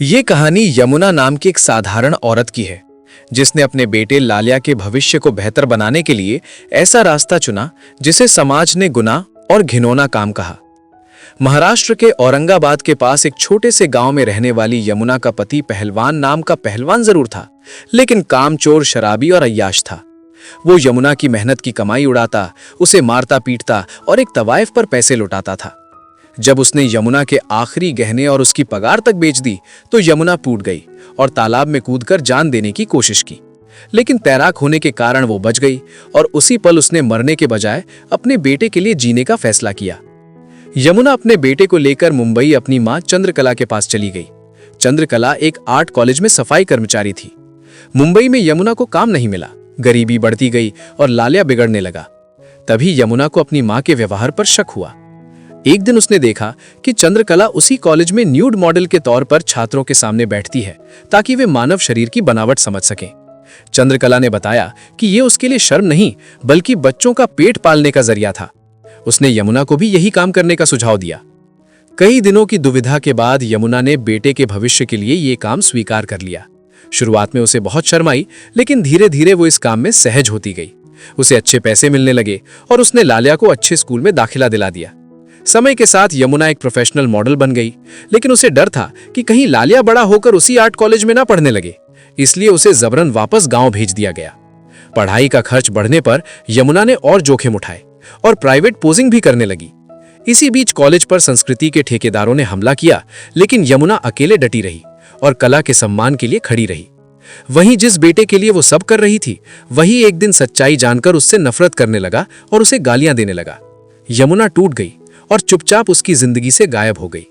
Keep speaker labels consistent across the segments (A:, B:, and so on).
A: ये कहानी यमुना नाम की एक साधारण औरत की है, जिसने अपने बेटे लालिया के भविष्य को बेहतर बनाने के लिए ऐसा रास्ता चुना जिसे समाज ने गुनाह और घिनौना काम कहा। महाराष्ट्र के औरंगाबाद के पास एक छोटे से गांव में रहने वाली यमुना का पति पहलवान नाम का पहलवान जरूर था, लेकिन कामचोर, शराबी और अय्याश था। वो यमुना की मेहनत की कमाई उड़ाता, उसे मारता पीटता और एक तवाइफ पर पैसे लुटाता था। जब उसने यमुना के आखिरी गहने और उसकी पगार तक बेच दी तो यमुना टूट गई और तालाब में कूदकर जान देने की कोशिश की, लेकिन तैराक होने के कारण वो बच गई और उसी पल उसने मरने के बजाय अपने बेटे के लिए जीने का फैसला किया। यमुना अपने बेटे को लेकर मुंबई अपनी मां चंद्रकला के पास चली गई। चंद्रकला एक आर्ट कॉलेज में सफाई कर्मचारी थी। मुंबई में यमुना को काम नहीं मिला, गरीबी बढ़ती गई और लालिया बिगड़ने लगा। तभी यमुना को अपनी मां के व्यवहार पर शक हुआ। एक दिन उसने देखा कि चंद्रकला उसी कॉलेज में न्यूड मॉडल के तौर पर छात्रों के सामने बैठती है ताकि वे मानव शरीर की बनावट समझ सकें। चंद्रकला ने बताया कि यह उसके लिए शर्म नहीं बल्कि बच्चों का पेट पालने का जरिया था। उसने यमुना को भी यही काम करने का सुझाव दिया। कई दिनों की दुविधा के बाद यमुना ने बेटे के भविष्य के लिए यह काम स्वीकार कर लिया। शुरुआत में उसे बहुत शर्म आई, लेकिन धीरे धीरे वो इस काम में सहज होती गई। उसे अच्छे पैसे मिलने लगे और उसने लालिया को अच्छे स्कूल में दाखिला दिला दिया। समय के साथ यमुना एक प्रोफेशनल मॉडल बन गई, लेकिन उसे डर था कि कहीं लालिया बड़ा होकर उसी आर्ट कॉलेज में ना पढ़ने लगे, इसलिए उसे जबरन वापस गांव भेज दिया गया। पढ़ाई का खर्च बढ़ने पर यमुना ने और जोखिम उठाए और प्राइवेट पोजिंग भी करने लगी। इसी बीच कॉलेज पर संस्कृति के ठेकेदारों ने हमला किया, लेकिन यमुना अकेले डटी रही और कला के सम्मान के लिए खड़ी रही। वहीं जिस बेटे के लिए वो सब कर रही थी, वही एक दिन सच्चाई जानकर उससे नफरत करने लगा और उसे गालियां देने लगा। यमुना टूट गई और चुपचाप उसकी जिंदगी से गायब हो गई।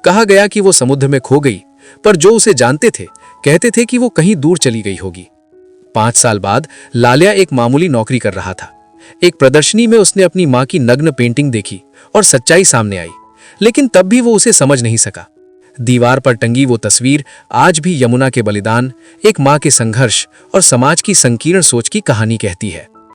A: कहा गया कि वो समुद्र में खो गई, पर जो उसे जानते थे कहते थे कि वो कहीं दूर चली गई होगी। 5 साल बाद लालिया एक मामूली नौकरी कर रहा था। एक प्रदर्शनी में उसने अपनी मां की नग्न पेंटिंग देखी और सच्चाई सामने आई, लेकिन तब भी वो उसे समझ नहीं सका। दीवार पर टंगी वो तस्वीर आज भी यमुना के बलिदान, एक मां के संघर्ष और समाज की संकीर्ण सोच की कहानी कहती है।